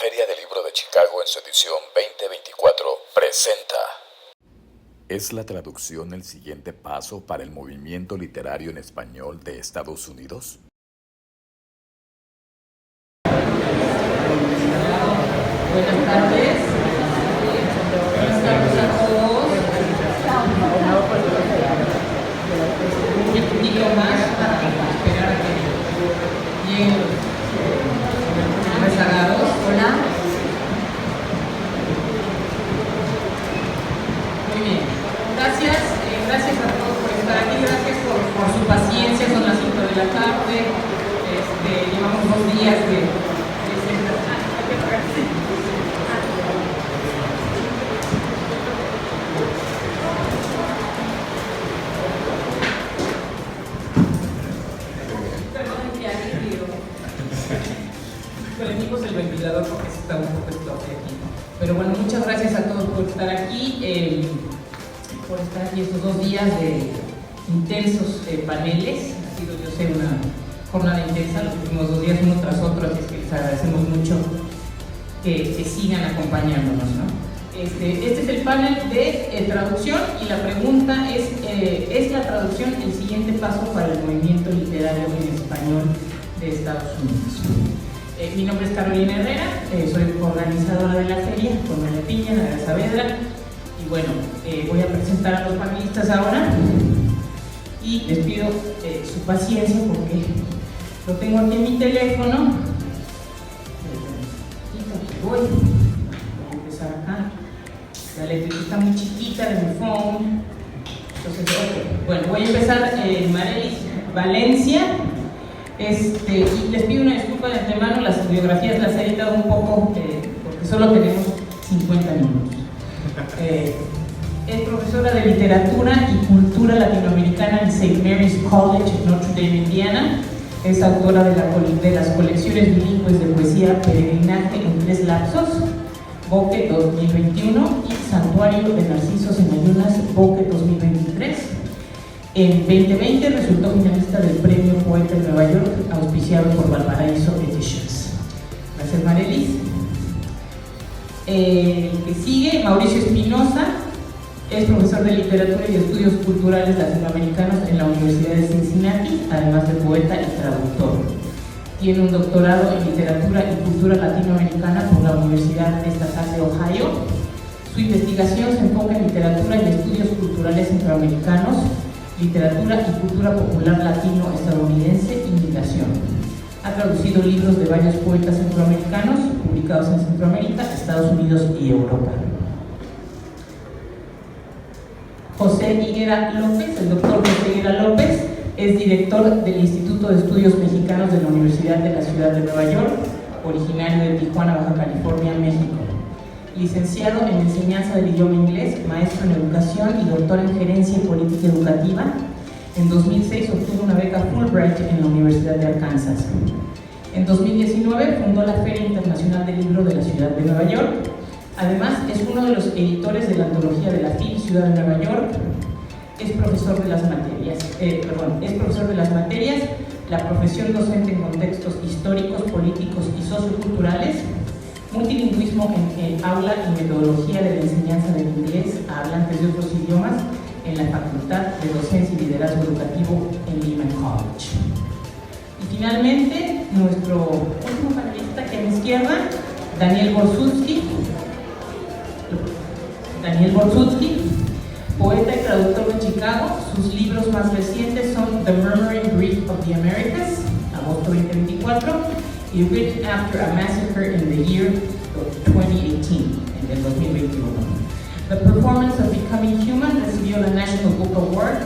Feria del Libro de Chicago en su edición 2024 presenta. ¿Es la traducción el siguiente paso para el movimiento literario en español de Estados Unidos? Buenas tardes. Buenas tardes a todos. Un poquito más para esperar a que lleguen los rezagados. Hola. Muy bien. Gracias a todos por estar aquí. Gracias por su paciencia. Son las 5 de la tarde. Llevamos 2 días de prendimos el ventilador porque está un poco estoque aquí. Pero bueno, muchas gracias a todos por estar aquí estos 2 días de intensos paneles. Ha sido, yo sé, una jornada intensa, los últimos 2 días uno tras otro, así es que les agradecemos mucho que sigan acompañándonos, ¿no? Este es el panel de traducción y la pregunta ¿es la traducción el siguiente paso para el movimiento literario en español de Estados Unidos? Mi nombre es Carolina Herrera, soy organizadora de la feria con María Piña, Ana Saavedra, y bueno, voy a presentar a los panelistas ahora y les pido su paciencia porque lo tengo aquí en mi teléfono. Voy a empezar acá. La letra está muy chiquita de mi phone. Entonces, bueno, voy a empezar Marelis Valencia. Y les pido una disculpa de antemano, las biografías las he editado un poco porque solo tenemos 50 minutos. Es profesora de literatura y cultura latinoamericana en St. Mary's College en Notre Dame, Indiana. Es autora de las colecciones bilingües de poesía Peregrinaje en 3 lapsos, Boque 2021 y Santuario de Narcisos en Ayunas, Boque 2023. En 2020 resultó finalista del Premio Poeta en Nueva York, auspiciado por Valparaíso Editions. Gracias, Marelis. El que sigue, Mauricio Espinosa, es profesor de literatura y estudios culturales latinoamericanos en la Universidad de Cincinnati, además de poeta y traductor. Tiene un doctorado en literatura y cultura latinoamericana por la Universidad Estatal de Ohio. Su investigación se enfoca en literatura y estudios culturales centroamericanos, literatura y cultura popular latino-estadounidense y migración. Ha traducido libros de varios poetas centroamericanos publicados en Centroamérica, Estados Unidos y Europa. José Higuera López, el doctor José Higuera López, es director del Instituto de Estudios Mexicanos de la Universidad de la Ciudad de Nueva York, originario de Tijuana, Baja California, México. Licenciado en Enseñanza del Idioma Inglés, maestro en Educación y doctor en Gerencia y Política Educativa. En 2006 obtuvo una beca Fulbright en la Universidad de Arkansas. En 2019 fundó la Feria Internacional del Libro de la Ciudad de Nueva York. Además, es uno de los editores de la antología de la FIL Ciudad de Nueva York. Es profesor de las materias, la profesión docente en contextos históricos, políticos y socioculturales, multilingüismo en el aula y metodología de la enseñanza del inglés a hablantes de otros idiomas en la Facultad de Docencia y Liderazgo Educativo en Lehman College. Y finalmente, nuestro último panelista aquí a mi izquierda, Daniel Borsutsky, poeta y traductor de Chicago. Sus libros más recientes son The Murmuring Grief of the Americas, agosto 2024, y Written After a Massacre in the Year of 2018, en el 2021. The Performance of Becoming Human recibió la National Book Award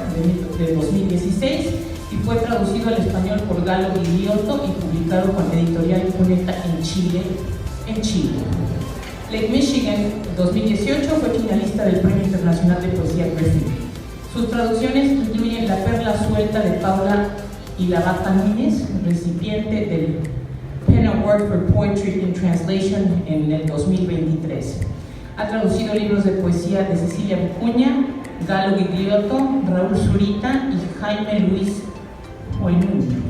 de 2016 y fue traducido al español por Galo Gugliotto y publicado con Editorial Cuneta en Chile. Lake Michigan 2018 fue finalista del Premio Internacional de Poesía Griffith. Sus traducciones incluyen La Perla Suelta de Paula y la Vaca Núñez, recipiente del Penn Award for Poetry in Translation en el 2023. Ha traducido libros de poesía de Cecilia Vicuña, Galo Gugliotto, Raúl Zurita y Jaime Luis Oinun.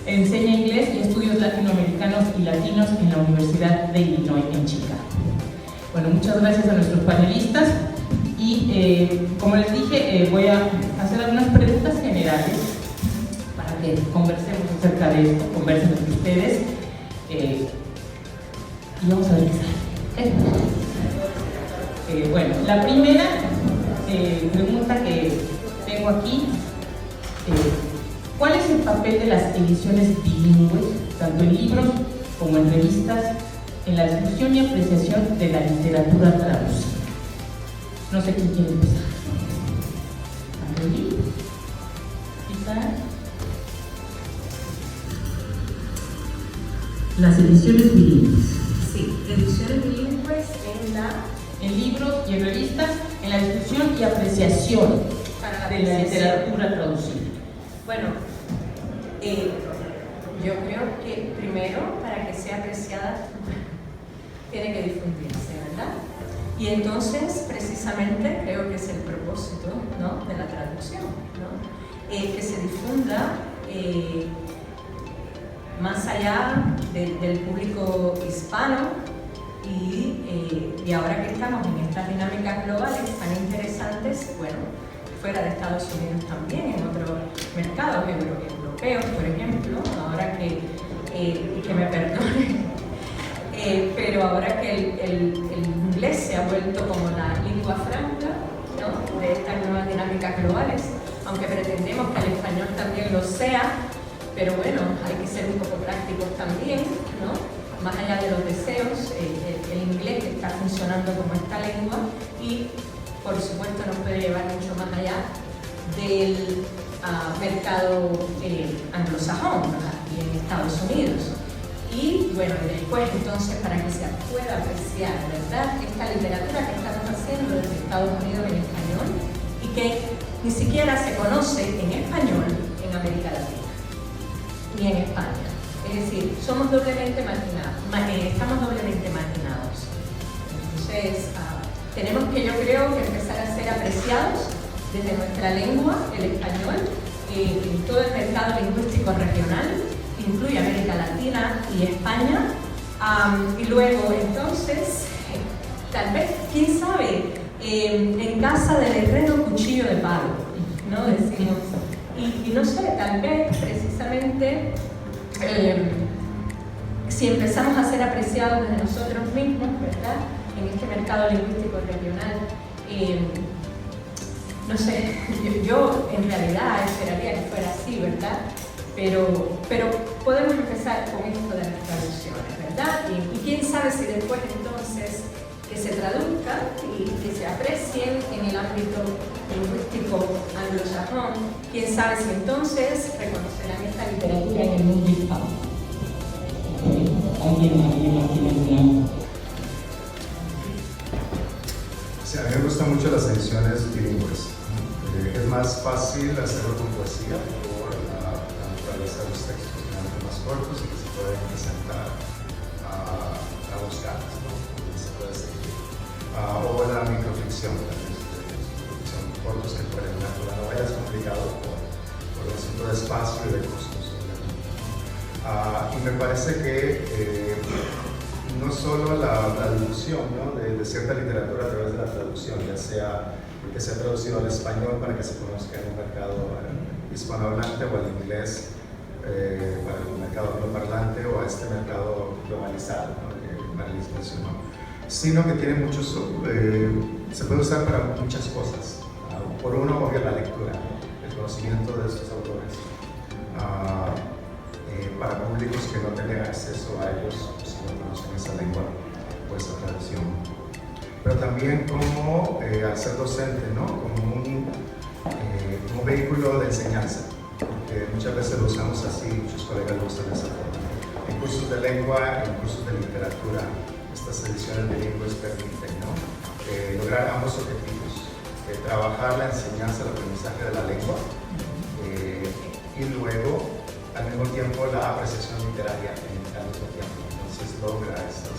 Enseña inglés y estudios latinoamericanos latinos en la Universidad de Illinois en Chicago. Bueno, muchas gracias a nuestros panelistas y como les dije, voy a hacer algunas preguntas generales para que conversemos acerca de esto, conversen entre ustedes y vamos a ver qué sale. Bueno, la primera pregunta que tengo aquí, ¿cuál es el papel de las ediciones bilingües, tanto en libros como en revistas, en la discusión y apreciación de la literatura traducida? No sé quién quiere empezar. ¿Andrés? ¿Quizá? Las ediciones bilingües. Sí, ediciones bilingües en libros y en revistas, en la discusión y apreciación de la literatura traducida. Bueno, yo creo que primero, para que sea apreciada, tiene que difundirse, ¿verdad? Y entonces, precisamente, creo que es el propósito, ¿no?, de la traducción, ¿no? Que se difunda más allá del público hispano y ahora que estamos en estas dinámicas globales tan interesantes, bueno, fuera de Estados Unidos también, en otros mercados europeos, por ejemplo, ahora que me perdonen, pero ahora que el inglés se ha vuelto como la lengua franca, ¿no?, de estas nuevas dinámicas globales, aunque pretendemos que el español también lo sea, pero bueno, hay que ser un poco prácticos también, ¿no? Más allá de los deseos, el inglés está funcionando como esta lengua y por supuesto nos puede llevar mucho más allá del mercado anglosajón, aquí en Estados Unidos. Y bueno, después entonces para que se pueda apreciar, ¿verdad?, esta literatura que estamos haciendo desde Estados Unidos en español y que ni siquiera se conoce en español en América Latina ni en España. Es decir, somos doblemente estamos doblemente marginados. Entonces, tenemos que, yo creo, que empezar a ser apreciados desde nuestra lengua, el español, en todo el mercado lingüístico regional, que incluye América Latina y España. Y luego, entonces, tal vez, quién sabe, en casa del herrero cuchillo de palo, ¿no? Decimos. Y no sé, tal vez, precisamente, si empezamos a ser apreciados desde nosotros mismos, ¿verdad?, en este mercado lingüístico regional, no sé, yo en realidad esperaría que fuera así, ¿verdad? Pero podemos empezar con esto de las traducciones, ¿verdad? Y quién sabe si después entonces que se traduzca y que se aprecien en el ámbito lingüístico anglosajón, quién sabe si entonces reconocerán esta literatura en el mundo hispano. ¿Alguien más tiene alguna? Sí, a mí me gustan mucho las ediciones bilingües. Es más fácil hacerlo con poesía por la naturaleza de los textos, más cortos y que se pueden presentar a buscarlas, ¿no? Se puede seguir. O la microficción, son cortos que pueden la novela es complicado por el asunto de espacio y de costos. Y me parece que no solo la difusión, ¿no?, de cierta literatura a través de la traducción, ya sea que sea traducido al español para que se conozca en un mercado hispanohablante o al inglés para el mercado angloparlante o a este mercado globalizado, ¿no?, que Marlis mencionó, sino que tiene muchos, se puede usar para muchas cosas. Por uno, obvio, la lectura, ¿no?, el conocimiento de estos autores, para públicos que no tienen acceso a ellos si no conocen esa lengua o esa tradición. Pero también como al ser docente, ¿no?, como un vehículo de enseñanza, porque muchas veces lo usamos así, muchos colegas lo usan de esa forma. En cursos de lengua, en cursos de literatura, estas ediciones bilingües permiten, ¿no?, lograr ambos objetivos, trabajar la enseñanza, el aprendizaje de la lengua y luego al mismo tiempo la apreciación literaria al mismo tiempo. Entonces logra esos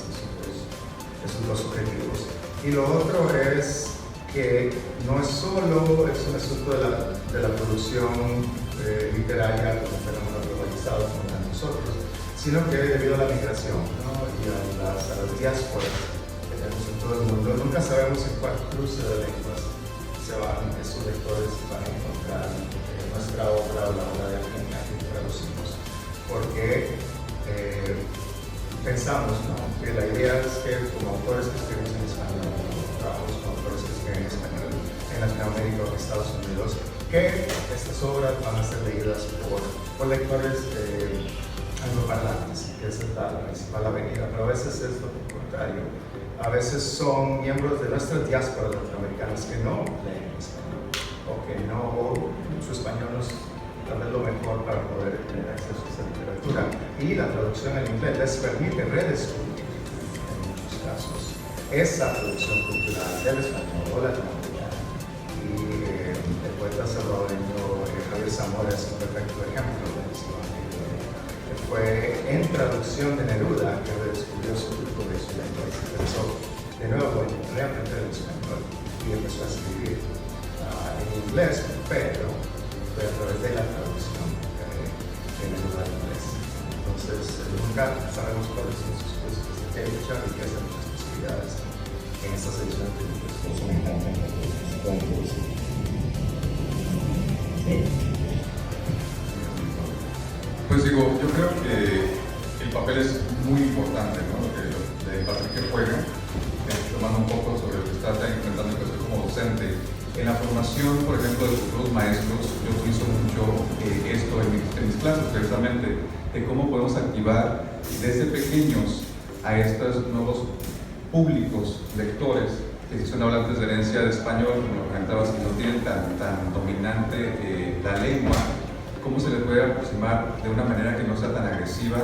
dos objetivos. Y lo otro es que no es solo un asunto de la producción literaria como un fenómeno globalizado como tantos otros, sino que debido a la migración, ¿no? Y a las diásporas que tenemos en todo el mundo, nunca sabemos en cuál cruce de lenguas esos lectores van a encontrar nuestra obra o la obra de alguien a quien traducimos, porque pensamos, ¿no?, que la idea es que como autores que escribimos en español, trabajamos con autores que escriben en español en Latinoamérica o en Estados Unidos, que estas obras van a ser leídas por lectores angloparlantes, que esa es la principal avenida, pero a veces es lo contrario. A veces son miembros de nuestras diásporas latinoamericanas que no leen español, o que no, su español no es tal vez lo mejor para poder tener acceso a esa literatura. Y la traducción al inglés les permite redescubrir, en muchos casos, esa producción cultural del español o latinoamericano. Y el poeta salvadoreño Javier Zamora es un perfecto ejemplo de esto. Fue en traducción de Neruda que redescubrió su cultura y su lengua y se pensó de nuevo en reaprender el español y empezó a escribir en inglés, pero fue a través de la traducción de Neruda al inglés. Entonces, nunca sabemos cuáles son sus cosas. Hay mucha riqueza, muchas posibilidades en estas ediciones de libros. Eso me encanta. Pues digo, yo creo que el papel es muy importante, ¿no? De papel que juega, tomando un poco sobre lo que está intentando empezar como docente. En la formación, por ejemplo, de futuros maestros, yo utilizo mucho esto en mis clases, precisamente, de cómo podemos activar desde pequeños a estos nuevos públicos, lectores, que si son hablantes de herencia de español, como comentabas, que no tienen tan dominante la lengua, cómo se les puede aproximar de una manera que no sea tan agresiva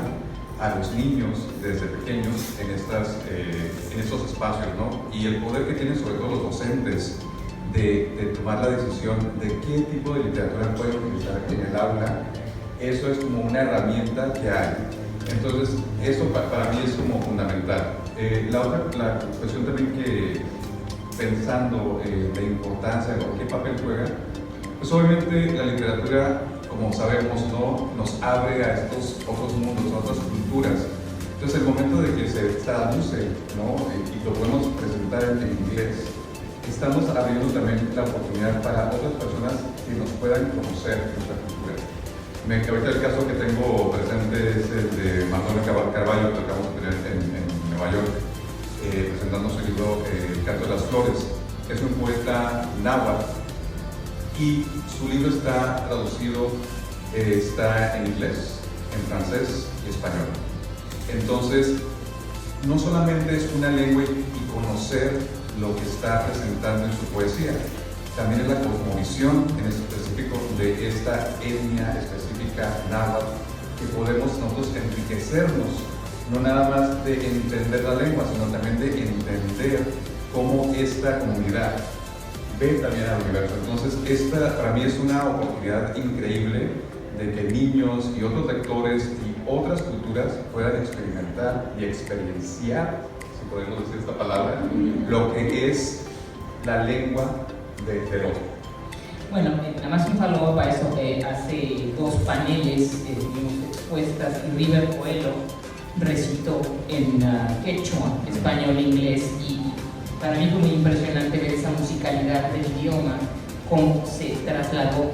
a los niños desde pequeños en estos espacios, ¿no? Y el poder que tienen sobre todo los docentes de tomar la decisión de qué tipo de literatura pueden utilizar en el aula, eso es como una herramienta que hay. Entonces, eso para mí es como fundamental. La cuestión también que, pensando la importancia de qué papel juega, pues obviamente la literatura, como sabemos, ¿no?, nos abre a estos otros mundos, a otras culturas. Entonces, el momento de que se traduce, ¿no?, y lo podemos presentar en inglés, estamos abriendo también la oportunidad para otras personas que nos puedan conocer nuestra cultura. Ahorita el caso que tengo presente es el de Manuel Carballo, que acabamos de tener en Nueva York, presentando su libro El canto de las flores. Es un poeta náhuatl y su libro está traducido, está en inglés, en francés y español. Entonces, no solamente es una lengua y conocer lo que está presentando en su poesía, también es la cosmovisión en específico de esta etnia específica náhuatl, que podemos nosotros enriquecernos, no nada más de entender la lengua, sino también de entender cómo esta comunidad ve también al universo. Entonces, esta para mí es una oportunidad increíble de que niños y otros lectores y otras culturas puedan experimentar y experienciar, si podemos decir esta palabra, lo que es la lengua del otro. Bueno, nada más un saludo para eso. Hace 2 paneles tuvimos expuestas y River Coelho recitó en quechua, español, inglés, y para mí fue muy impresionante ver esa musicalidad del idioma, cómo se trasladó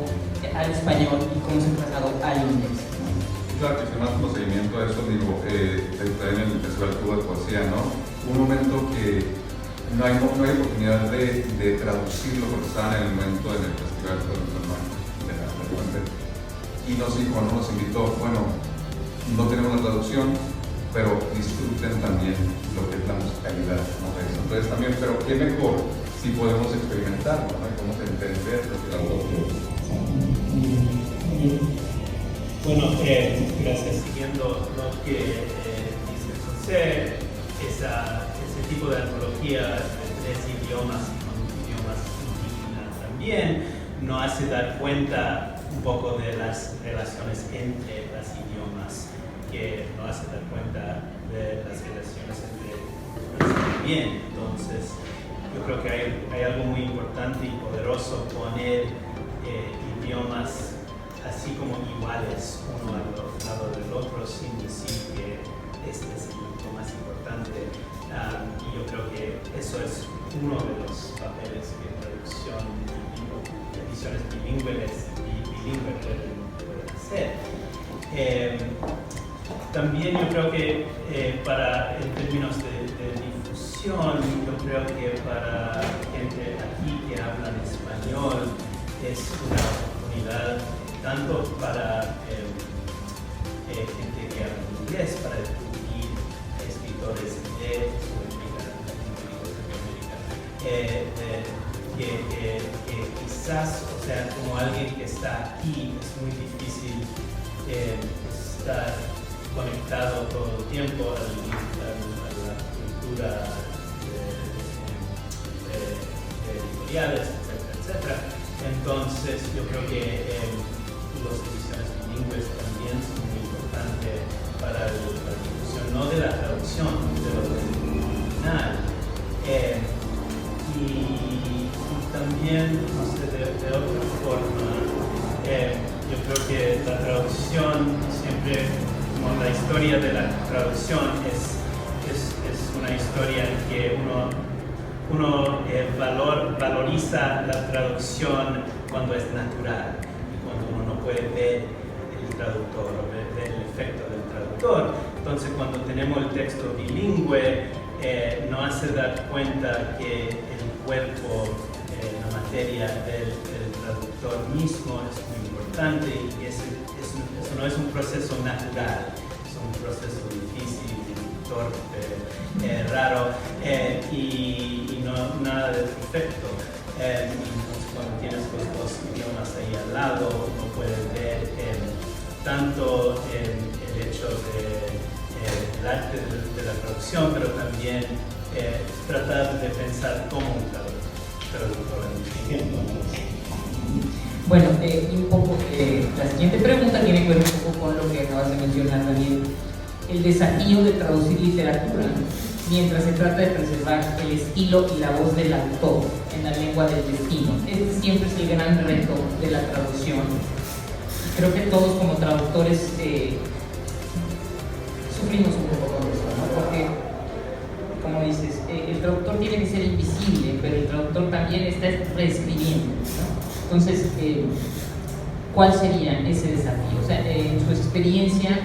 al español y cómo se trasladó al inglés. Claro, que más como seguimiento a eso, digo, en el Festival Cuba de Poesía, ¿no? Un momento que no hay oportunidad de traducirlo porque estaban en el momento en el Festival y cuando nos invitó, bueno, no tenemos la traducción, pero disfruten también lo que es la musicalidad, ¿no? Entonces también, pero qué mejor si podemos experimentarlo, ¿no? Cómo entender lo que la voz. Bueno, gracias. Siguiendo lo que dice José, ese tipo de antología de 3 idiomas y con idiomas indígenas también nos hace dar cuenta un poco de las relaciones entre los idiomas, que nos hace dar cuenta de las relaciones entre los también. Entonces, yo creo que hay algo muy importante y poderoso poner idiomas así como iguales uno al lado del otro, sin decir que este es lo más importante. Y yo creo que eso es uno de los papeles que traducción, ediciones bilingües pueden hacer. También yo creo que en términos de difusión, yo creo que para gente aquí que habla español es una oportunidad tanto para gente que habla inglés, para descubrir escritores de Sudamérica, que quizás, o sea, como alguien que está aquí, es muy difícil estar conectado todo el tiempo a la cultura de editoriales, etcétera, etcétera. Entonces, yo creo que las ediciones bilingües también son muy importantes para la difusión, no de la traducción, de lo original. Y también, no sé, de otra forma, yo creo que la traducción siempre, como la historia de la traducción es una historia en que uno valoriza la traducción cuando es natural y cuando uno no puede ver el traductor o ver el efecto del traductor. Entonces, cuando tenemos el texto bilingüe, nos hace dar cuenta que el cuerpo, la materia del traductor mismo es muy importante y eso no es un proceso natural, es un proceso difícil, torpe, raro y no nada de perfecto. Entonces, cuando tienes los dos idiomas ahí al lado, uno puede ver tanto el hecho del arte de la traducción, pero también tratar de pensar como un traductor al mismo tiempo. Bueno, un poco, la siguiente pregunta tiene que ver un poco con lo que acabas de mencionar, Daniel. El desafío de traducir literatura mientras se trata de preservar el estilo y la voz del autor en la lengua del destino. Este siempre es el gran reto de la traducción. Creo que todos como traductores sufrimos un poco con eso, ¿no? Porque, como dices, el traductor tiene que ser invisible, pero el traductor también está reescribiendo, ¿no? Entonces, ¿cuál sería ese desafío? O sea, en su experiencia,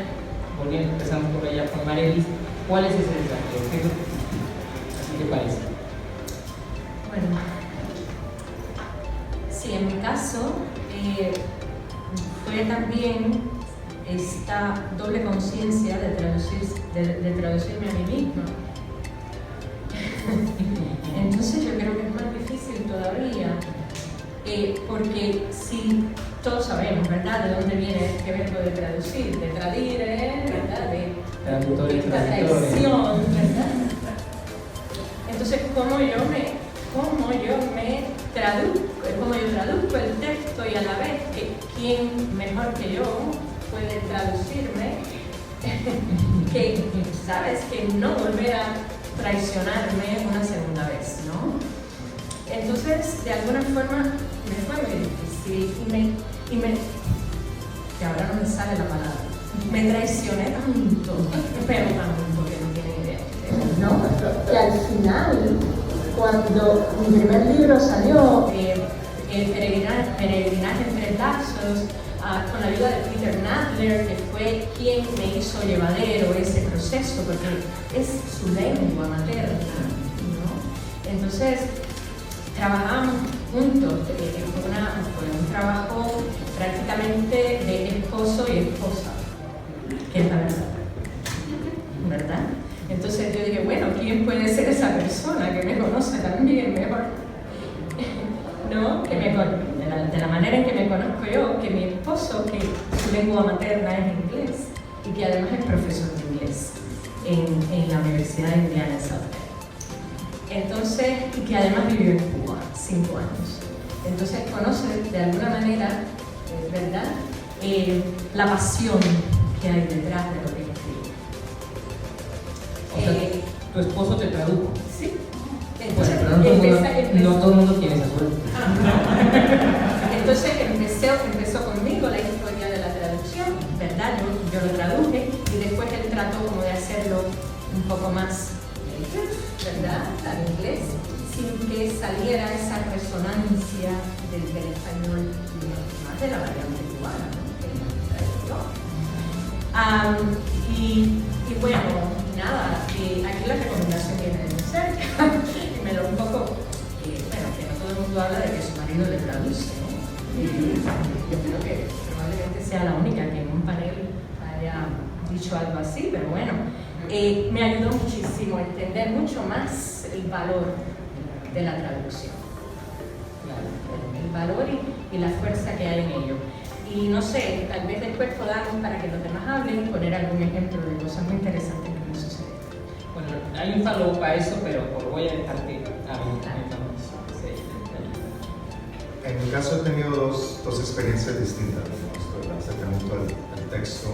volviendo, empezamos por allá con Marelis, ¿cuál es ese desafío? ¿Qué te parece? Bueno, sí, en mi caso fue también esta doble conciencia de traducirme a mí misma. Entonces yo creo que es más difícil todavía, porque si todos sabemos, ¿verdad?, de dónde viene este verbo de traducir, de tradire, ¿verdad?, de esta traición, ¿verdad? Entonces, ¿cómo yo traduzco el texto y a la vez que quién mejor que yo puede traducirme, que sabes que no volver a traicionarme una segunda vez, ¿no? Entonces, de alguna forma, me fue muy difícil que ahora no me sale la palabra. Me traicioné tanto, pero tanto que no tienen idea. ¿No? Que al final, cuando mi primer libro salió, Peregrinaje entre lazos, con la ayuda de Peter Nadler, que fue quien me hizo llevadero ese proceso, porque es su lengua materna, ¿no? Entonces, trabajamos juntos, fue un trabajo prácticamente de esposo y esposa, que es la verdad. Entonces yo dije, bueno, ¿quién puede ser esa persona que me conoce también mejor? ¿No? De la manera en que me conozco yo, que mi esposo, que su lengua materna es inglés y que además es profesor de inglés en la Universidad de Indiana en South Bend. Entonces, y que además vivió en Cuba 5 años. Entonces conoce de alguna manera, ¿verdad?, la pasión que hay detrás de lo que escribe. O sea, tu esposo te tradujo. Sí. Entonces, no todo el mundo tiene esa suerte. Entonces empezó conmigo la historia poco más, ¿verdad?, al inglés, sin que saliera esa resonancia del español, más de la variante cubana, ¿no?, y bueno, nada, aquí la recomendación viene de muy cerca, y me lo un poco, bueno, que no todo el mundo habla de que su marido le traduce, ¿no? Yo creo que probablemente sea la única que en un panel haya dicho algo así, pero bueno, me ayudó muchísimo a entender mucho más el valor de la traducción, el valor y la fuerza que hay en ello. Y no sé, tal vez después podamos, para que los demás hablen, poner algún ejemplo de cosas muy interesantes que me suceden. Bueno, hay un follow para eso, pero voy a dejar que En mi caso he tenido dos experiencias distintas, ¿no?, el acercamiento al texto.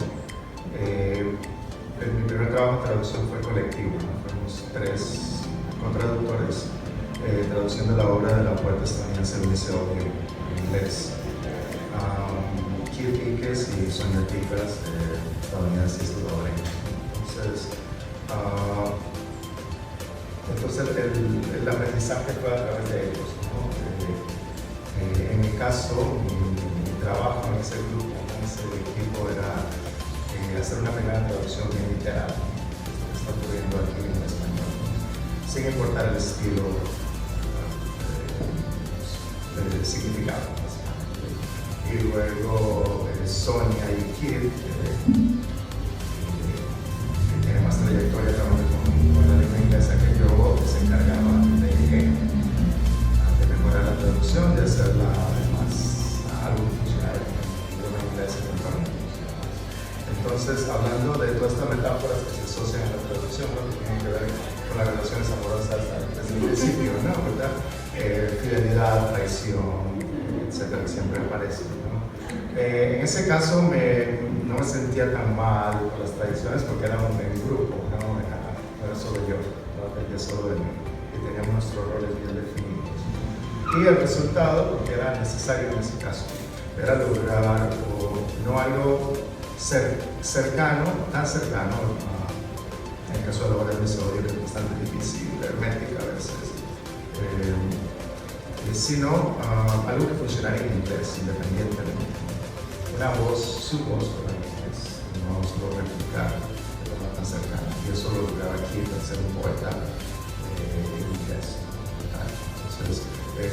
Mi primer trabajo en traducción fue colectivo, ¿no? Fuimos 3 co-traductores traduciendo la obra de la poeta estadounidense Luisa Odio en inglés. Keith Ickes y Sonia Ticas, estadounidenses y salvadoreños. Entonces el aprendizaje fue a través de ellos, ¿no? En mi caso, mi trabajo en ese grupo, en ese equipo, era hacer una primera traducción bien literal, esto que está ocurriendo aquí en español, ¿no?, sin importar el estilo del significado. Y luego Sonia y Keith, que tiene más trayectoria trabajando con la lengua inglesa que yo, se encargaban de mejorar la traducción, de hacerla además algo funcional en el idioma inglés y en el Entonces, hablando de todas estas metáforas que se asocian a la traducción, ¿no?, que tienen que ver con las relaciones amorosas desde el principio, ¿no?, ¿verdad? Fidelidad, traición, etcétera, que siempre aparecen, ¿no? En ese caso no me sentía tan mal por las tradiciones porque era un grupo, no era solo yo, no dependía solo de mí, y teníamos nuestros roles bien definidos. Y el resultado, porque era necesario en ese caso, era lograr no algo cercano, tan cercano, en el caso de la obra de episodio, que es bastante difícil, hermética a veces, sino algo que funcionara en inglés independientemente. Una voz, su voz para en inglés, no solo replicar de forma tan cercana. Yo solo lograba aquí ser un poeta en inglés. Entonces,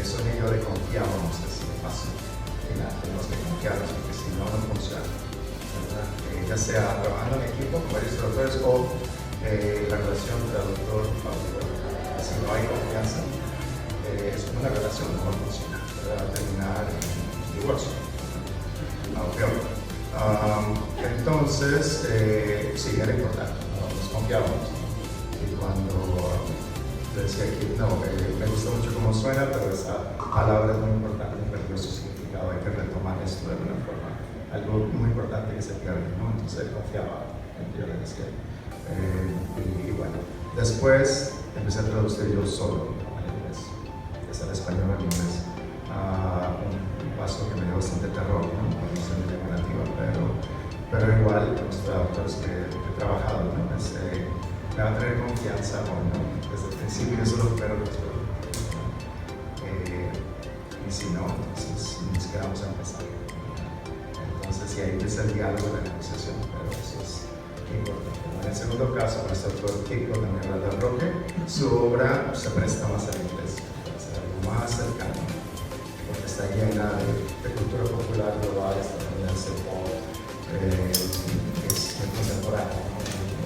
Sonia y yo le confiábamos así de paso. Tenemos que confiarnos porque si no, no funciona. Ya sea trabajando en equipo con varios traductores o la relación traductor-autor. Si no hay confianza, es una relación no va a funcionar, va a terminar en divorcio, peor. Entonces, sí, era importante, ¿no?, nos confiábamos. Y cuando le decía que no, me gusta mucho cómo suena, pero esa palabra es muy importante, perdió su significado, hay que retomar esto de alguna forma, algo muy importante que se pierde, ¿no? Entonces él confiaba en que yo le decía. Y bueno, después empecé a traducir yo solo, ¿no?, al español al inglés, un paso que me dio bastante terror, ¿no?, no sé mi lengua nativa, pero igual los traductores que he trabajado, ¿no?, me va a tener confianza, ¿no?, desde el principio eso es lo primero que espero, ¿no? Y si no, entonces nos quedamos a empezar, ¿no? Entonces y ahí empieza el diálogo de la negociación, pero eso es importante. En el segundo caso, con este autor Kiko, también Ralda Roque, su obra se presta más al inglés, más cercano, porque está llena de cultura popular global, estadounidense, pop, es contemporáneo,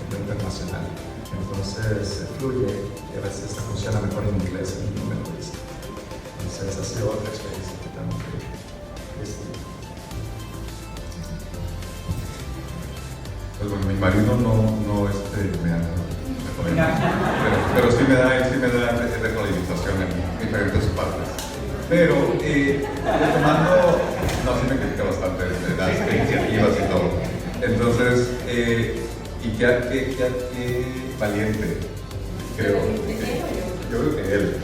¿no?, internacional. Entonces fluye y a veces funciona mejor en inglés y no me lo dice. Entonces ha sido otra experiencia totalmente distinta. Pues bueno, mi marido no me anda, pero sí me da retroalimentación en diferentes partes. Pero retomando, no, sí me critica bastante de las iniciativas y todo. Entonces, y qué valiente, creo. Yo creo que él.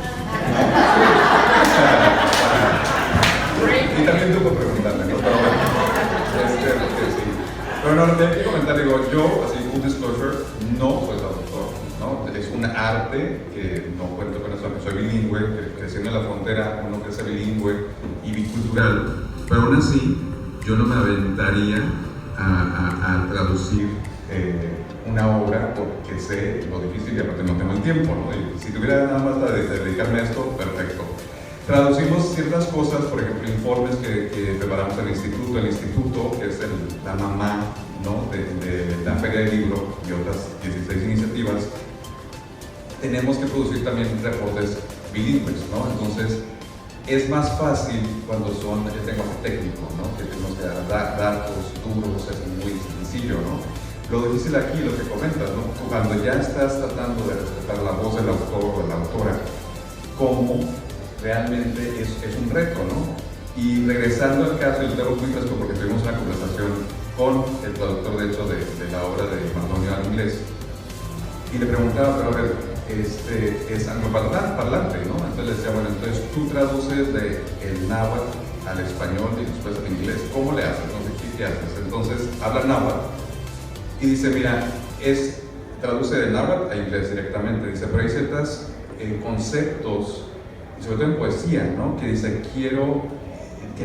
Y también tú por preguntarme, ¿no? Pero bueno, sí. Pero no, te hay que comentar, digo, yo, así, un disclosure, no soy traductor, ¿no? ¿no? Es un arte que no cuento con eso, que soy bilingüe, que creciendo en la frontera uno crece bilingüe y bicultural, pero aún así yo no me aventaría a traducir una obra porque sé lo difícil y aparte no tengo el tiempo, ¿no? Y si tuviera nada más de dedicarme a esto, perfecto. Traducimos ciertas cosas, por ejemplo, informes que preparamos en el instituto, que es la mamá, ¿no? de la Feria del Libro y otras 16 iniciativas. Tenemos que producir también reportes bilingües, ¿no? Entonces, es más fácil cuando son el lenguaje técnico, ¿no? Que tenemos que dar datos duros, es muy sencillo, ¿no? Lo difícil aquí, lo que comentas, ¿no? Cuando ya estás tratando de respetar la voz del autor o de la autora, ¿cómo realmente es un reto, ¿no? Y regresando al caso, yo tengo muy fresco porque tuvimos una conversación con el traductor, de hecho, de la obra de Mardonio al inglés, y le preguntaba, pero a ver, es angloparlante, ¿no? Entonces le decía, bueno, entonces tú traduces del náhuatl al español y después al inglés, ¿cómo le haces? Entonces, ¿qué haces? Entonces, habla náhuatl y dice, mira, traduce de náhuatl a inglés directamente, dice, pero hay ciertos conceptos, y sobre todo en poesía, ¿no? Que dice,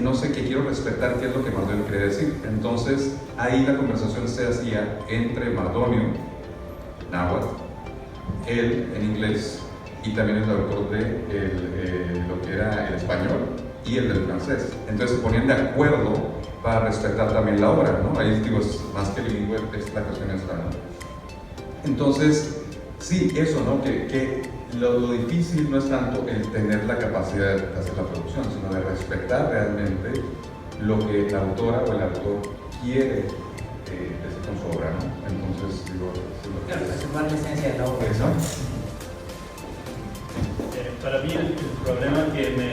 no sé, que quiero respetar qué es lo que Mardonio quiere decir. Entonces, ahí la conversación se hacía entre Mardonio, náhuatl, él en inglés, y también el autor de lo que era el español y el del francés. Entonces se ponían de acuerdo para respetar también la obra, ¿no? Ahí digo, es más que bilingüe, la cuestión está, ¿no? Entonces, sí, eso, ¿no? Que lo difícil no es tanto el tener la capacidad de hacer la producción, sino de respetar realmente lo que la autora o el autor quiere decir con su obra, ¿no? Entonces, digo, claro, preservar la esencia de la obra. Eso. Para mí el problema que me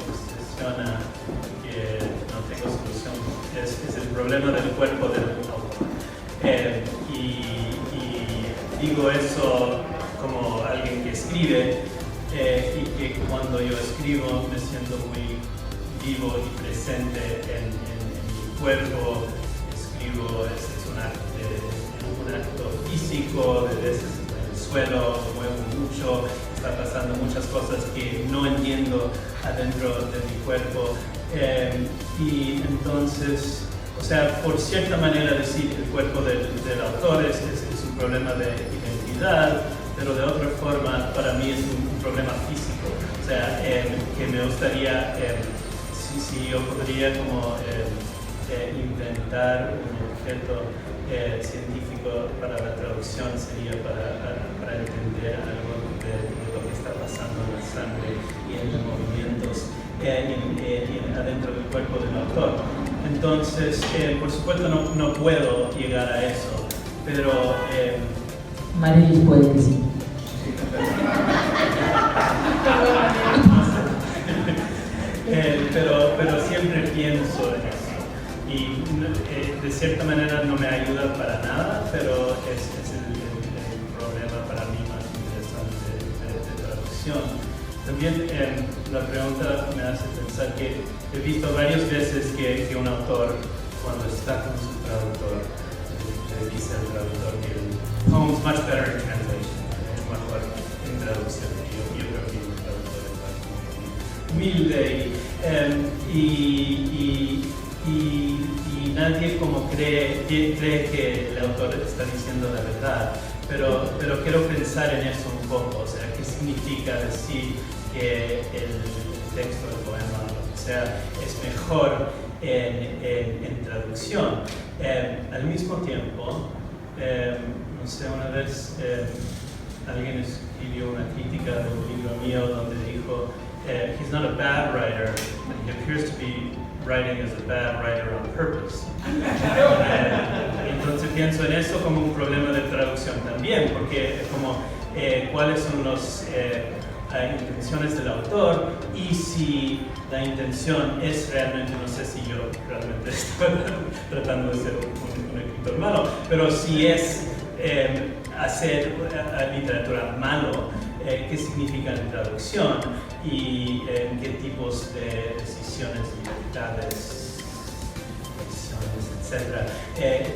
obsesiona, que no tengo solución, es el problema del cuerpo del autor. Y digo eso como alguien que escribe, y que cuando yo escribo me siento muy vivo y presente en mi cuerpo. Escribo, es un acto físico, de veces en el suelo, muevo mucho, está pasando muchas cosas que no entiendo adentro de mi cuerpo. Y entonces, o sea, por cierta manera decir el cuerpo del autor es un problema de identidad, pero de otra forma para mí es un problema físico. O sea, que me gustaría, si yo podría como inventar un objeto científico para la traducción, sería para entender algo de lo que está pasando en la sangre y en los movimientos adentro del cuerpo del autor. Entonces, por supuesto no puedo llegar a eso, pero Marilis puede que sí. pero siempre pienso en eso. Y de cierta manera no me ayuda para nada, pero es el problema para mí más interesante de traducción. También la pregunta me hace pensar que he visto varias veces que un autor, cuando está con su traductor, le dice al traductor que el poem is much better in translation, es mejor en traducción. Yo creo que un traductor es más humilde y nadie como cree que el autor está diciendo la verdad, pero quiero pensar en eso un poco, o sea, qué significa decir que el texto del poema, lo que sea, es mejor en traducción. Al mismo tiempo, no sé, una vez alguien escribió una crítica de un libro mío donde dijo, he's not a bad writer, he appears to be writing as a bad writer on purpose. Entonces pienso en eso como un problema de traducción también, porque como cuáles son las intenciones del autor, y si la intención es realmente, no sé si yo realmente estoy tratando de ser un escritor malo, pero si es hacer literatura malo, qué significa la traducción y qué tipos de decisiones, libertades, etc.,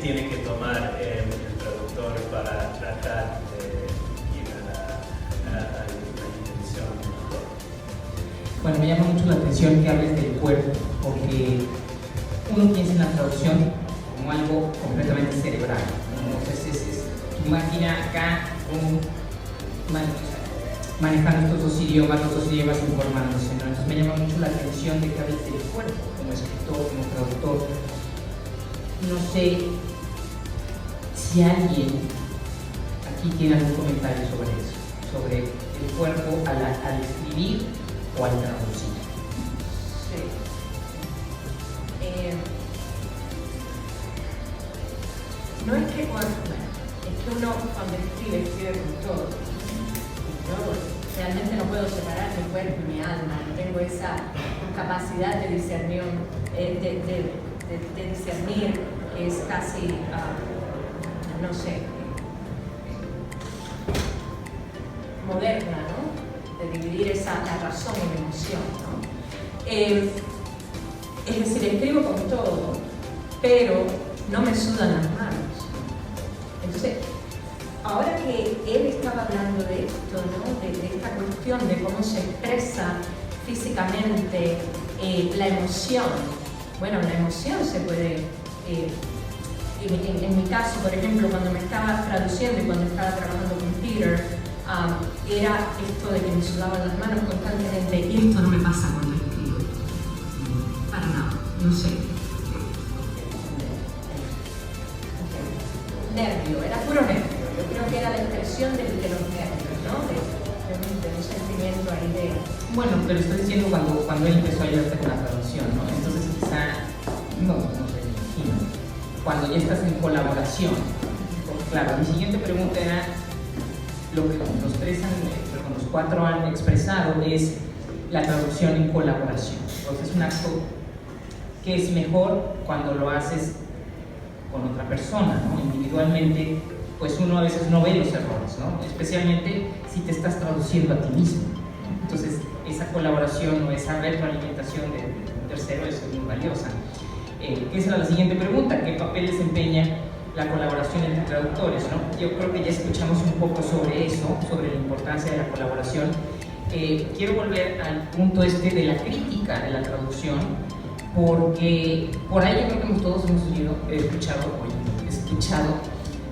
tiene que tomar el traductor para tratar de bueno, me llama mucho la atención que hables del cuerpo, porque uno piensa en la traducción como algo completamente cerebral, ¿no? Entonces es tu máquina acá manejando estos dos idiomas informándose, ¿no? Entonces me llama mucho la atención de que hables del cuerpo como escritor, como traductor. No sé si alguien aquí tiene algún comentario sobre eso, sobre el cuerpo al escribir o al traducir. Sí. No es que, bueno, es que uno cuando escribe con todo. Yo realmente no puedo separar mi cuerpo y mi alma, no tengo esa capacidad de discernir, de discernir, que es casi, no sé, moderna, ¿no? De dividir la razón y la emoción, ¿no? Es decir, escribo con todo, pero no me sudan las manos. Entonces, ahora que él estaba hablando de esto, ¿no? de esta cuestión de cómo se expresa físicamente la emoción, bueno, la emoción se puede, en mi caso, por ejemplo, cuando me estaba traduciendo y cuando estaba trabajando con Peter, era esto de que me sudaban las manos constantemente, y esto no me pasa cuando escribo, para nada, no sé. Nervio, era puro nervio. Yo creo que era la expresión de los nervios, ¿no? De un sentimiento ahí de... Bueno, pero estoy diciendo cuando él empezó a ayudarte con la traducción, ¿no? Entonces quizá, no sé, imagino, cuando ya estás en colaboración, porque claro, mi siguiente pregunta era, lo que los tres los cuatro han expresado es la traducción en colaboración. Entonces es un acto que es mejor cuando lo haces con otra persona, ¿no? Individualmente, pues uno a veces no ve los errores, ¿no? Especialmente si te estás traduciendo a ti mismo, ¿no? Entonces, esa colaboración o esa retroalimentación de un tercero es muy valiosa. Esa era la siguiente pregunta: ¿qué papel desempeña la colaboración entre traductores, ¿no? Yo creo que ya escuchamos un poco sobre eso, sobre la importancia de la colaboración. Quiero volver al punto de la crítica de la traducción, porque por ahí yo creo que todos hemos escuchado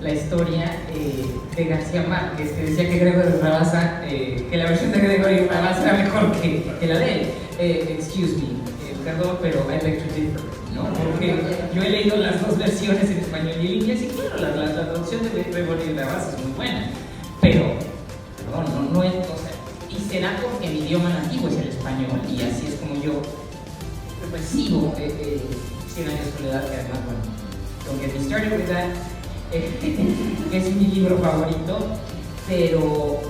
la historia de García Márquez, que decía que Gregorio Rabasa, que la versión de Gregorio Rabasa era mejor que la de él. Excuse me, perdón, pero I like to differ, ¿no? Porque yo he leído las dos versiones en español y en inglés, y claro, la traducción de Gregorio Rabasa es muy buena, pero, perdón, no es, o sea, y será porque mi idioma nativo es el español, y así es como yo recibo 100 años de soledad, que además, bueno, don't get me started with that, es mi libro favorito, pero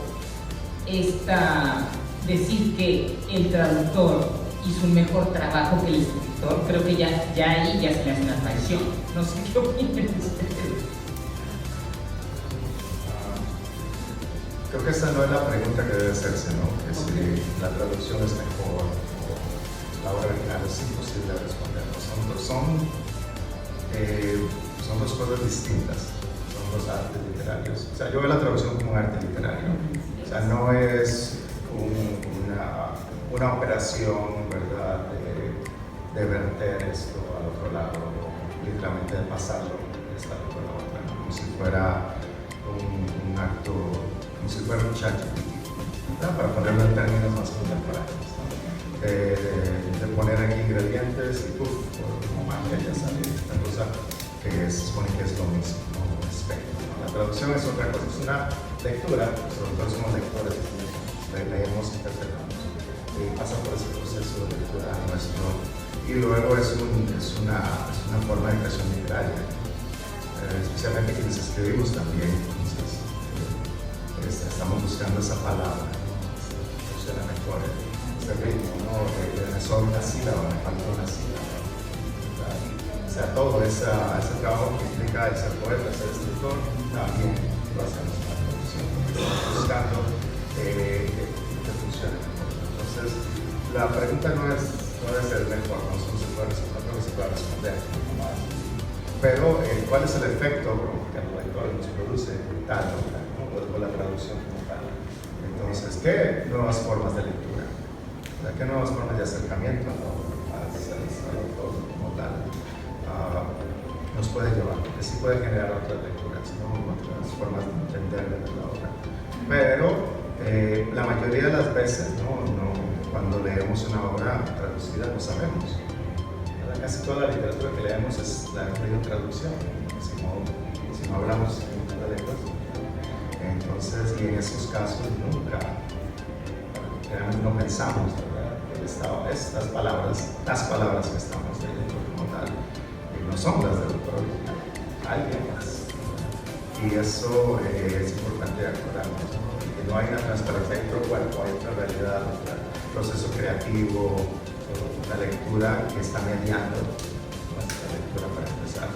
decir que el traductor hizo un mejor trabajo que el escritor, creo que ya ahí ya se me hace una traición. No sé qué opinan ustedes. Creo que esa no es la pregunta que debe hacerse, ¿no? Que si la traducción es mejor o la obra original, es imposible responder. Son dos cosas distintas, son dos artes literarios. O sea, yo veo la traducción como un arte literario. O sea, no es una operación, ¿verdad?, de verter esto al otro lado, o literalmente de pasarlo de esta por la otra, ¿no? Como si fuera un acto, como si fuera un chat, para ponerlo en términos más contemporáneos, ¿no? De poner aquí ingredientes y como magia ya sale esta cosa que se supone que es lo mismo, ¿no? Un espectro, ¿no? La traducción es otra cosa, es una lectura, sobre todo somos lectores, leemos, interpretamos, pasa por ese proceso de lectura nuestro, y luego es una forma de creación literaria, especialmente quienes escribimos también. Entonces estamos buscando esa palabra, ¿no? Funciona mejor ese ritmo, ¿no? Me sobra una sílaba, me falta una sílaba, ¿verdad? O sea, todo ese trabajo que implica el ser poeta, ser escritor, también lo hacemos en la traducción, estamos buscando que funcione mejor. Entonces, la pregunta no debe ser mejor, no creo que se pueda responder más. Pero, ¿cuál es el efecto que el lector nos produce tal o tal, ¿no? O la traducción como tal? Entonces, ¿qué nuevas formas de lectura? ¿verdad? ¿Qué nuevas formas de acercamiento, ¿no?, al autor como tal nos puede llevar? Porque sí puede generar otras lecturas, ¿no?, otras formas de entender la obra. Pero la mayoría de las veces, ¿no? Cuando leemos una obra traducida no sabemos. ¿Verdad? Casi toda la literatura que leemos la hemos leído en traducción, si no hablamos en otras lenguas. Entonces, y en esos casos nunca no pensamos, ¿verdad?, que estas palabras, las palabras que estamos leyendo como tal, no son las del autor original, alguien más. Y eso es importante acordarnos, ¿no? Que no hay una transparencia entre el cuerpo, hay otra realidad, otro proceso creativo, una lectura que está mediando nuestra lectura para empezar.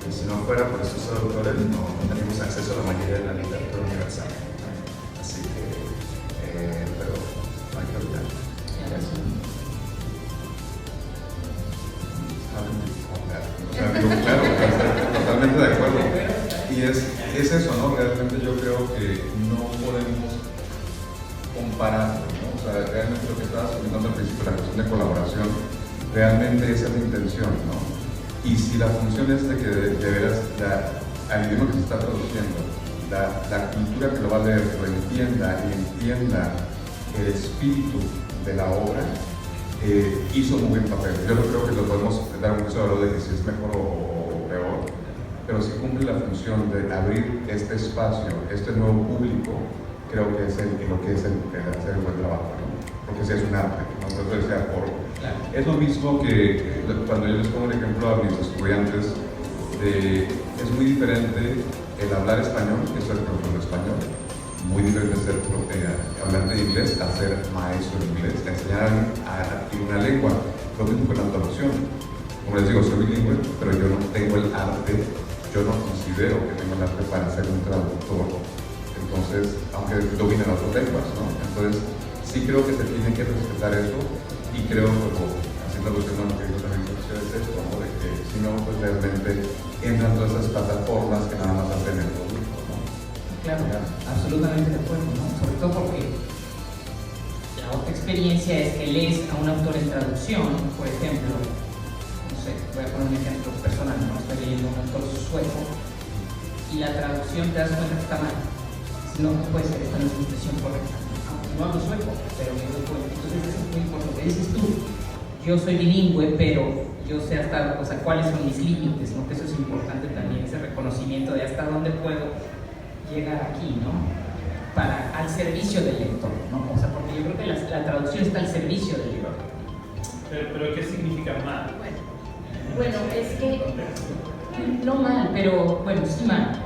Y si no fuera por esos autores, no tenemos acceso a la mayoría de la literatura universal. Así que, pero no hay que olvidar. Claro, totalmente de acuerdo. Y es eso, ¿no? Realmente yo creo que no podemos comparar, ¿no? O sea, realmente lo que estabas comentando al principio, la cuestión de colaboración, realmente esa es la intención, ¿no? Y si la función es de que de veras al idioma que se está traduciendo, la cultura que lo va a leer lo entienda y entienda el espíritu de la obra, hizo muy buen papel. Yo no creo que lo podemos dar un juicio de valor de que si es mejor o peor, pero si cumple la función de abrir este espacio, este nuevo público, creo que es lo que es el hacer el buen trabajo, ¿no? Porque si es un arte, ¿no? Entonces, es lo mismo que cuando yo les pongo el ejemplo a mis estudiantes, es muy diferente el hablar español que ser profesor de español. Muy diferente ser hablante de inglés a ser maestro de inglés, a enseñar a adquirir una lengua. Lo mismo con la traducción. Como les digo, soy bilingüe, pero yo no tengo el arte, yo no considero que tengo el arte para ser un traductor. Entonces, aunque dominen las otras lenguas, ¿no? Entonces, sí creo que se tiene que respetar eso y creo, como haciendo alusión a lo que dijo también es esto, ¿no? De que si no, pues realmente entran todas esas plataformas que nada más hacen el público, ¿no? Claro, absolutamente de acuerdo, ¿no? Sobre todo porque la otra experiencia es que lees a un autor en traducción, por ejemplo, no sé, voy a poner un ejemplo personal, no estoy leyendo a un autor sueco y la traducción te das cuenta que está mal. No puede ser, esta no es mi impresión correcta. Aunque no hablo sueco, pero me doy cuenta. Entonces eso es muy importante. Dices tú, yo soy bilingüe, pero yo sé hasta, o sea, cuáles son mis límites, ¿no? Que eso es importante también, ese reconocimiento de hasta dónde puedo llegar aquí, ¿no? Al servicio del lector, ¿no? O sea, porque yo creo que la traducción está al servicio del lector. Pero ¿qué significa mal? Bueno, es que no mal, pero bueno, sí mal,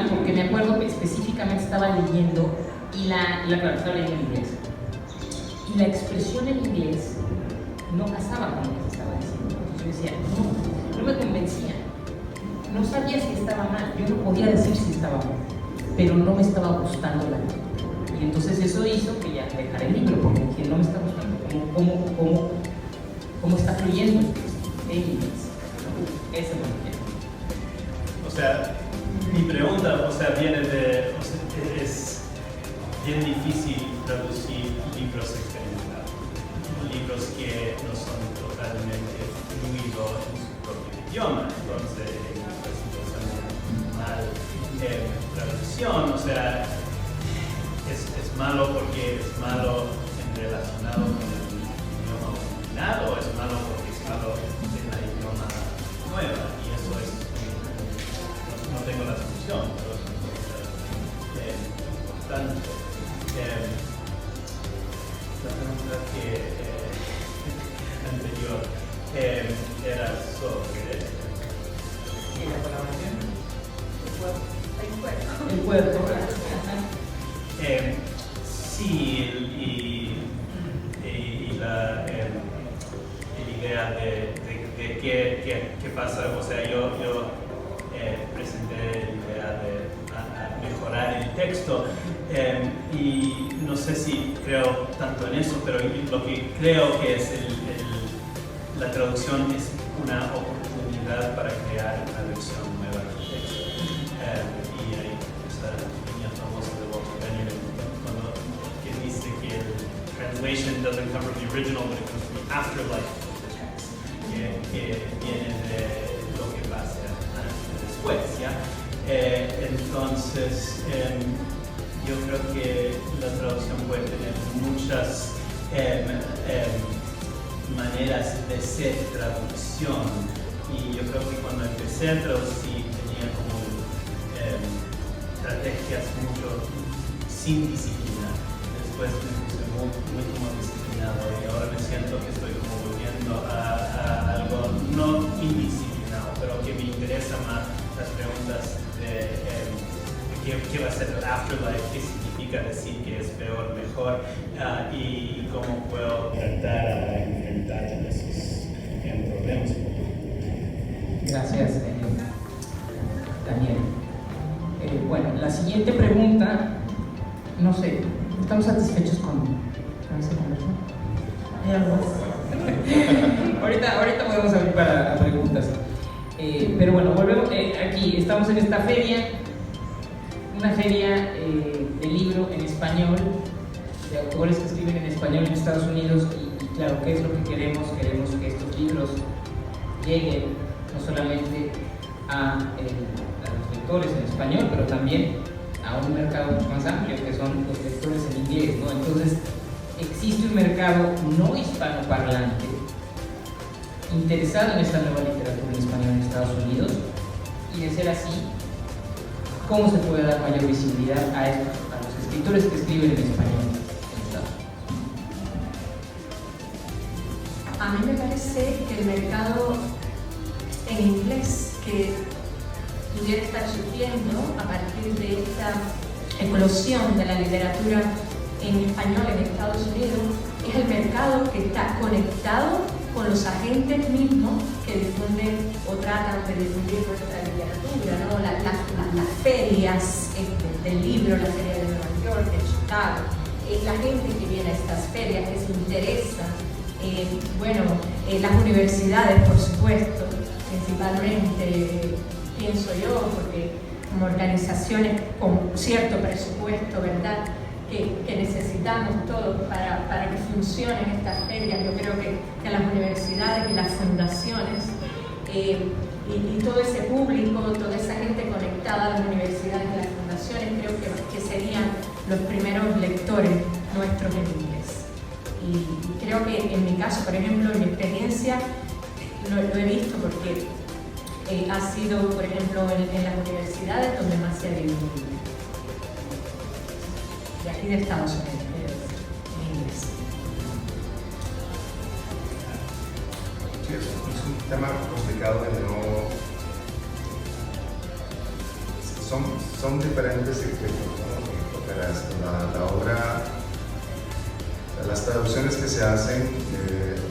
porque me acuerdo que específicamente estaba leyendo y claro, estaba leyendo en inglés. Y la expresión en inglés no casaba con lo que se estaba diciendo. Entonces yo decía, no me convencía. No sabía si estaba mal, yo no podía decir si estaba mal, pero no me estaba gustando la lectura. Y entonces eso hizo que ya dejara el libro, porque dije, no me está gustando, cómo está fluyendo el texto en inglés. Eso es lo que quiero. O sea, mi pregunta, viene de, es bien difícil traducir libros experimentales, libros que no son totalmente fluidos en su propio idioma, entonces es mal traducción, es malo porque es malo relacionado con el idioma original o es malo porque es malo en la idioma nueva, y eso es, no tengo la solución, pero es importante. La pregunta anterior era sobre la colaboración. El cuerpo. Sí, y la idea de qué pasa, yo presenté la idea de mejorar el texto y no sé si creo tanto en eso, pero lo que creo que es la traducción es una oportunidad para crear una versión nueva del texto. Y hay esa línea famosa de Walter Benjamin que dice que el translation doesn't come from the original, but it comes from the afterlife of the text, que viene de lo que va a ser después, ¿ya? Entonces, yo creo que la traducción puede tener muchas maneras de ser traducción, y yo creo que cuando empecé a traducir tenía como estrategias mucho sin disciplina. Después me puse muy como disciplinado, y ahora me siento que estoy como volviendo a algo no indisciplinado, pero que me interesa más las preguntas de qué va a ser el afterlife, qué significa decir que es peor, mejor, y cómo puedo tratar a enfrentar esos problemas. Gracias, Daniel. Bueno, la siguiente pregunta, no sé, ¿estamos satisfechos con esta conversación? ¿Hay algo más? ahorita podemos abrir para preguntas. Pero bueno, volvemos aquí, estamos en esta feria, una feria de libro en español, de autores que escriben en español en Estados Unidos, y claro, ¿qué es lo que queremos? Queremos que estos libros lleguen no solamente a los lectores en español, pero también a un mercado mucho más amplio, que son los lectores en inglés, ¿no? Entonces, existe un mercado no hispanoparlante interesado en esta nueva literatura en español en Estados Unidos, y de ser así, ¿cómo se puede dar mayor visibilidad a los escritores que escriben en español en Estados Unidos? A mí me parece que el mercado en inglés que pudiera estar surgiendo a partir de esta eclosión de la literatura en español en Estados Unidos es el mercado que está conectado con los agentes mismos que difunden o tratan de difundir nuestra literatura, ¿no? Las ferias del libro, la feria de Nueva York, de Chicago, la gente que viene a estas ferias, que se interesa, las universidades, por supuesto, principalmente, pienso yo, porque como organizaciones con cierto presupuesto, ¿verdad?, que necesitamos todos para que funcionen estas ferias. Yo creo que las universidades y las fundaciones y todo ese público, toda esa gente conectada a las universidades y las fundaciones, creo que serían los primeros lectores nuestros en inglés. Y creo que en mi caso, por ejemplo, en mi experiencia, lo he visto porque ha sido, por ejemplo, en las universidades donde más se ha leído inglés. De aquí de Estados Unidos, en inglés. Sí, es un tema complicado de no... Son diferentes circuitos, ¿no? La obra, las traducciones que se hacen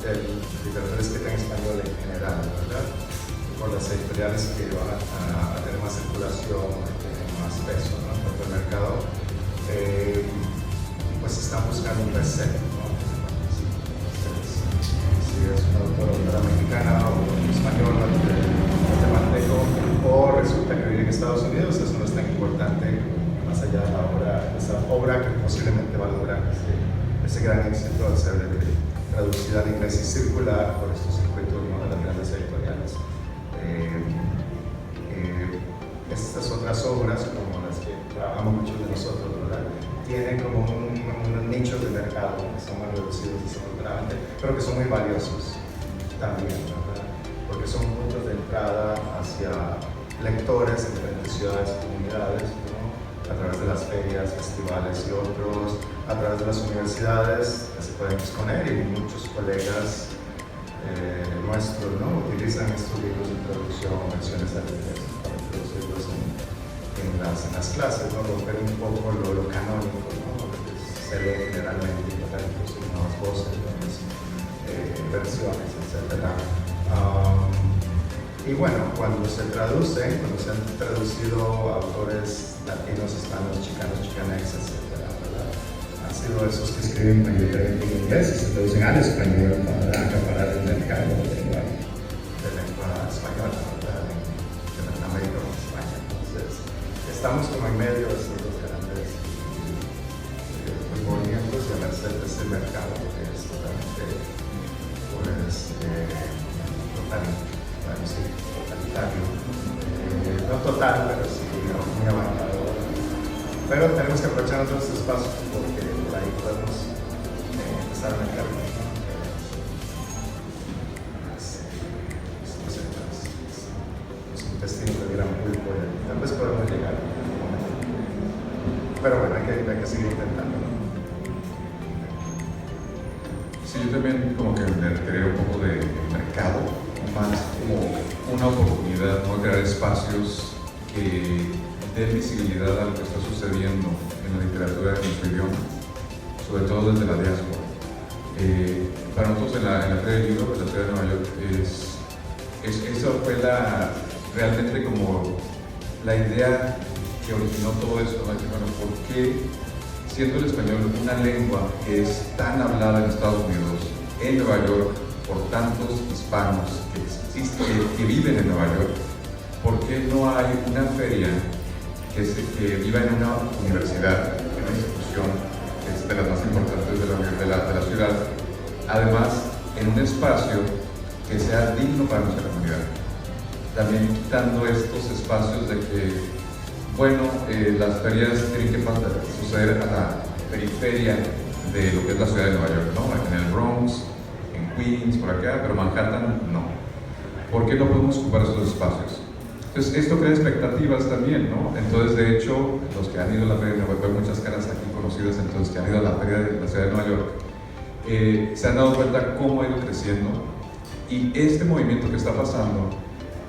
del literatura escrita en español en general, ¿verdad?, por las editoriales que van a tener más circulación, que tienen más peso, ¿no?, por el mercado, pues están buscando un bestseller, ¿no? Si es una autora mexicana o española de manteco, o resulta que vive en Estados Unidos, eso no es tan importante, más allá de la obra, esa obra que posiblemente va a lograr ese gran éxito al ser traducida al inglés y circular por estos circuitos, ¿no?, de las grandes editoriales. Estas otras obras, como las que trabajamos muchos de nosotros, ¿verdad?, tienen como unos nichos de mercado que son más reducidos desafortunadamente, pero que son muy valiosos también, ¿verdad?, porque son puntos de entrada hacia lectores en diferentes ciudades y comunidades, ¿no?, a través de las ferias, festivales y otros, a través de las universidades que se pueden exponer, y muchos colegas nuestros, ¿no?, utilizan estos libros de traducción, versiones al inglés para introducirlos en las clases, ¿no?, romper un poco lo canónico, ¿no?, lo que se lee generalmente, y tratar de introducir nuevas voces, nuevas versiones, etc. Y bueno, cuando se han traducido autores latinos, hispanos, chicanos, chicanexes, etc., ¿verdad?, han sido esos que escriben mayoritariamente en inglés y se traducen al español para acaparar el mercado de lengua española, ¿verdad?, de Latinoamérica o España. Entonces, estamos como en medio de estos dos grandes movimientos, y a ver si ese mercado que es totalmente, pues, totalitario. No total, pero sí, digamos, muy abarcador. Pero tenemos que aprovechar nuestros espacios porque por ahí podemos empezar a meter los intestinos de gran pulpo y tal vez podemos llegar. Pero bueno, hay que seguir intentando. Sí, yo también como que me refería un poco de mercado, más como una oportunidad, ¿no? Crear espacios que den visibilidad a lo que está sucediendo en la literatura de nuestro idioma, sobre todo desde la diáspora. Para nosotros en la Feria del Libro de la Ciudad de Nueva York, eso fue realmente como la idea que originó todo esto, ¿no? Bueno, ¿por qué, siendo el español una lengua que es tan hablada en Estados Unidos, en Nueva York, por tantos hispanos que viven en Nueva York, por qué no hay una feria que viva en una universidad, en una institución que es de las más importantes de la ciudad, además en un espacio que sea digno para nuestra comunidad? También quitando estos espacios de que, bueno, las ferias tienen que suceder a la periferia de lo que es la ciudad de Nueva York, ¿no? En el Bronx, en Queens, por acá, pero Manhattan no. ¿Por qué no podemos ocupar esos espacios? Entonces, esto crea expectativas también, ¿no? Entonces, de hecho, los que han ido a la feria de Nueva York, hay muchas caras aquí conocidas, entonces, que han ido a la feria de la ciudad de Nueva York, se han dado cuenta cómo ha ido creciendo, y este movimiento que está pasando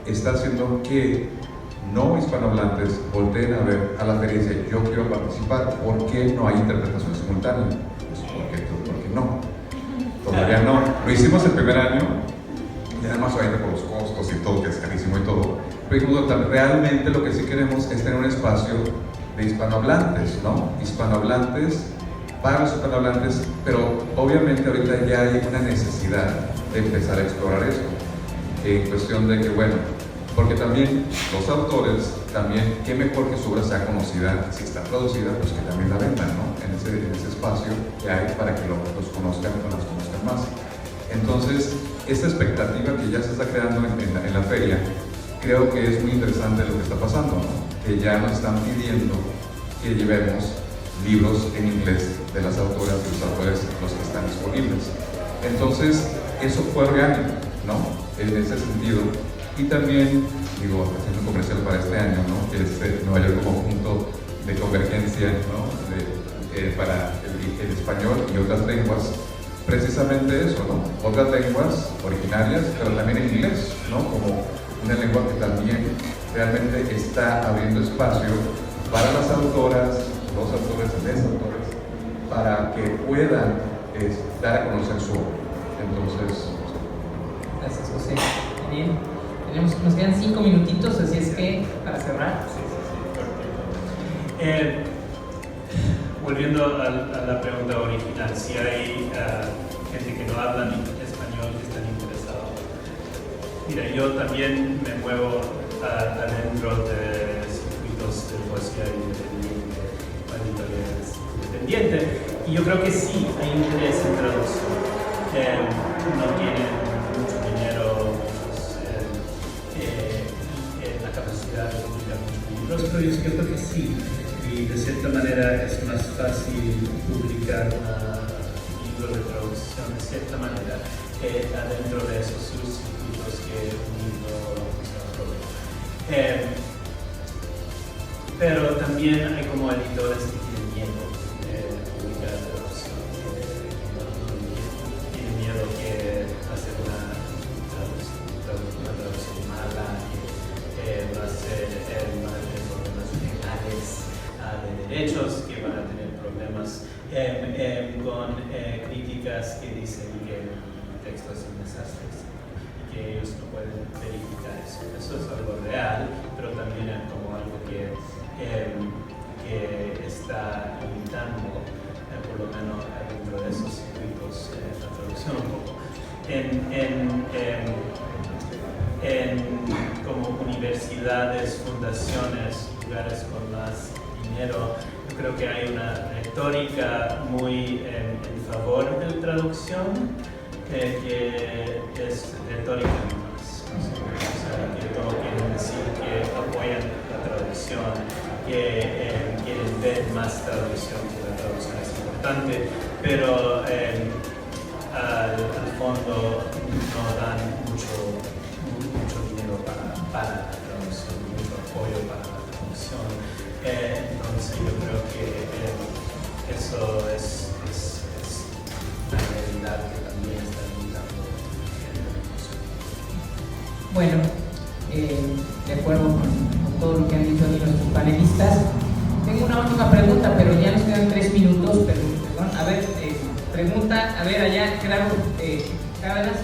está haciendo que no hispanohablantes volteen a ver a la feria y dicen, yo quiero participar. ¿Por qué no hay interpretación simultánea? Pues, ¿por qué no? Todavía no. Lo hicimos el primer año, y además obviamente por los costos y todo, que es carísimo y todo. Pero dijimos, realmente lo que sí queremos es tener un espacio de hispanohablantes, ¿no? Hispanohablantes para los hispanohablantes, pero obviamente ahorita ya hay una necesidad de empezar a explorar esto. En cuestión de que, bueno, porque también los autores, también, qué mejor que su obra sea conocida, si está traducida, pues que también la vendan, ¿no? En ese espacio que hay para que los conozcan o las conozcan más. Entonces, esta expectativa que ya se está creando en la feria, creo que es muy interesante lo que está pasando, ¿no? Que ya nos están pidiendo que llevemos libros en inglés de las autoras y los autores, los que están disponibles. Entonces, eso fue orgánico, ¿no? En ese sentido. Y también, digo, haciendo un comercial para este año, ¿no? Que es Nueva York como punto de convergencia, ¿no? Para el español y otras lenguas, precisamente eso, ¿no? Otras lenguas originarias, pero también en inglés, ¿no? Como una lengua que también realmente está abriendo espacio para las autoras, los autores y les autores, para que puedan dar a conocer su obra. Entonces, gracias, José. Bien. Nos quedan 5 minutitos, así es que para cerrar. Volviendo a la pregunta original, si hay gente que no habla español que están interesados. Mira, yo también me muevo adentro de circuitos de poesía y de editoriales independientes, y yo creo que sí hay interés en traducción. No tienen mucho dinero, la capacidad de publicar muchos libros, pero yo siento que sí. Y de cierta manera es más fácil publicar un libro de traducción de cierta manera adentro de esos circuitos que un libro propio. Pero también hay como editores que tienen miedo de publicar traducción, tienen miedo que hacer una traducción mala, va a tener problemas legales de derechos, que van a tener problemas con críticas que dicen que el texto es un desastre y que ellos no pueden verificar eso. Eso es algo real, pero también es como algo que está limitando, por lo menos dentro de esos circuitos, la traducción un poco. En como universidades, fundaciones, lugares con más dinero. Yo creo que hay una retórica muy en favor de la traducción, que es retórica más. O sea, que todo quieren decir que apoyan la traducción, que quieren ver más traducción, que la traducción es importante, pero al fondo no dan mucho dinero para la traducción, mucho apoyo para la traducción. Entonces yo creo que eso es una realidad que también está limitando el negocio. Bueno, de acuerdo con todo lo que han dicho aquí nuestros panelistas, tengo una última pregunta, pero ya nos quedan 3 minutos, perdón, a ver, pregunta, a ver allá, Gerardo Cárdenas.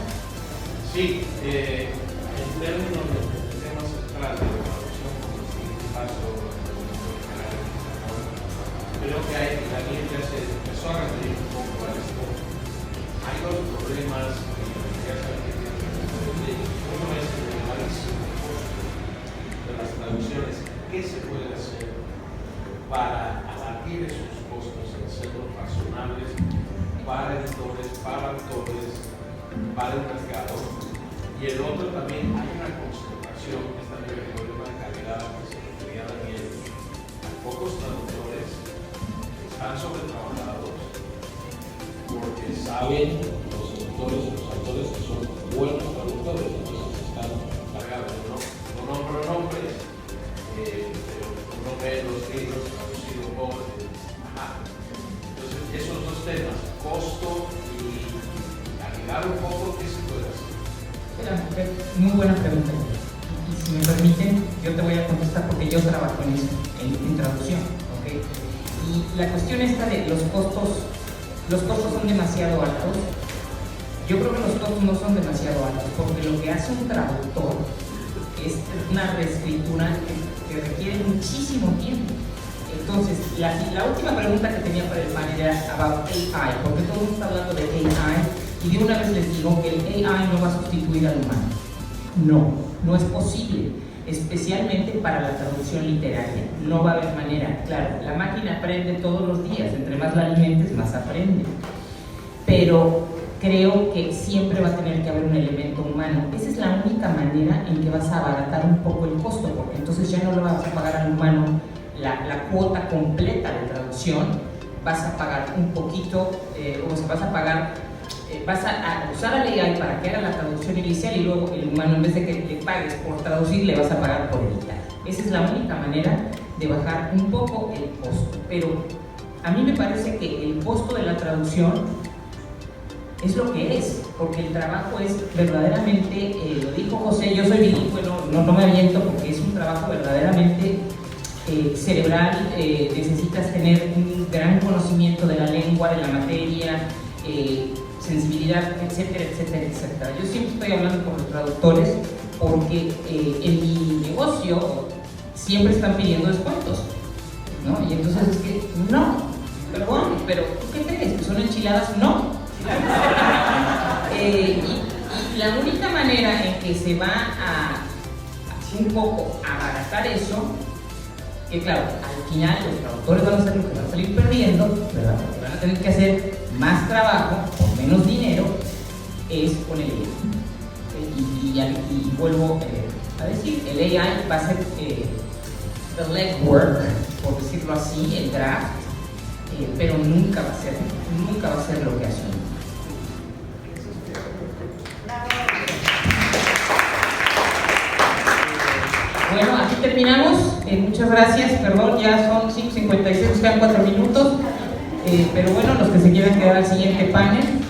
Sí, en términos del tema central de la traducción como el siguiente paso, creo que la gente se empezó a referir un poco a esto. Hay dos problemas que ya saben que tienen que ver. Uno es el análisis de las traducciones. ¿Qué se puede hacer para abatir esos costos y hacerlos razonables para editores, para autores, para el mercado? Y el otro también, hay una concentración, que es también el problema de calidad que se refería Daniel. Hay pocos traductores que están sobretrabajados porque saben los editores y los autores que son buenos traductores, entonces están cargados. No nombro nombres, pero uno ve los libros traducidos por Entonces, esos dos temas, costo y calidad un poco, ¿qué se puede hacer? Muy buena pregunta. Y si me permiten, yo te voy a contestar porque yo trabajo en eso, en traducción. ¿Okay? Y la cuestión esta de los costos son demasiado altos. Yo creo que los costos no son demasiado altos, porque lo que hace un traductor es una reescritura que requiere muchísimo tiempo. Entonces, la última pregunta que tenía para el panel era about AI, porque todo el mundo está hablando de AI, y de una vez les digo que el AI no va a sustituir al humano. No es posible, especialmente para la traducción literaria. No va a haber manera. Claro, la máquina aprende todos los días, entre más la alimentes, más aprende. Pero creo que siempre va a tener que haber un elemento humano. Esa es la única manera en que vas a abaratar un poco el costo, porque entonces ya no le vas a pagar al humano la cuota completa de traducción, vas a pagar un poquito, vas a usar al AI para que haga la traducción inicial y luego el humano, en vez de que le pagues por traducir, le vas a pagar por editar. Esa es la única manera de bajar un poco el costo. Pero a mí me parece que el costo de la traducción es lo que es, porque el trabajo es verdaderamente, lo dijo José, yo soy bilingüe, no me aviento porque es un trabajo verdaderamente cerebral, necesitas tener un gran conocimiento de la lengua, de la materia, sensibilidad, etcétera, etcétera, etcétera. Yo siempre estoy hablando con los traductores porque en mi negocio siempre están pidiendo descuentos, ¿no? Y entonces es que, no, perdón, pero ¿tú qué crees? ¿Que son enchiladas? No. Y la única manera en que se va a un poco abaratar eso, que claro, al final los traductores van a ser los que van a salir perdiendo, ¿verdad? Porque van a tener que hacer más trabajo por menos dinero, es con el AI. Y vuelvo a decir, el AI va a ser the legwork, por decirlo así, el draft, pero nunca va a ser lo que hace uno. Bueno, aquí terminamos. Muchas gracias. Perdón, ya son 5:56, nos quedan 4 minutos. Pero bueno, los que se quieran quedar al siguiente panel.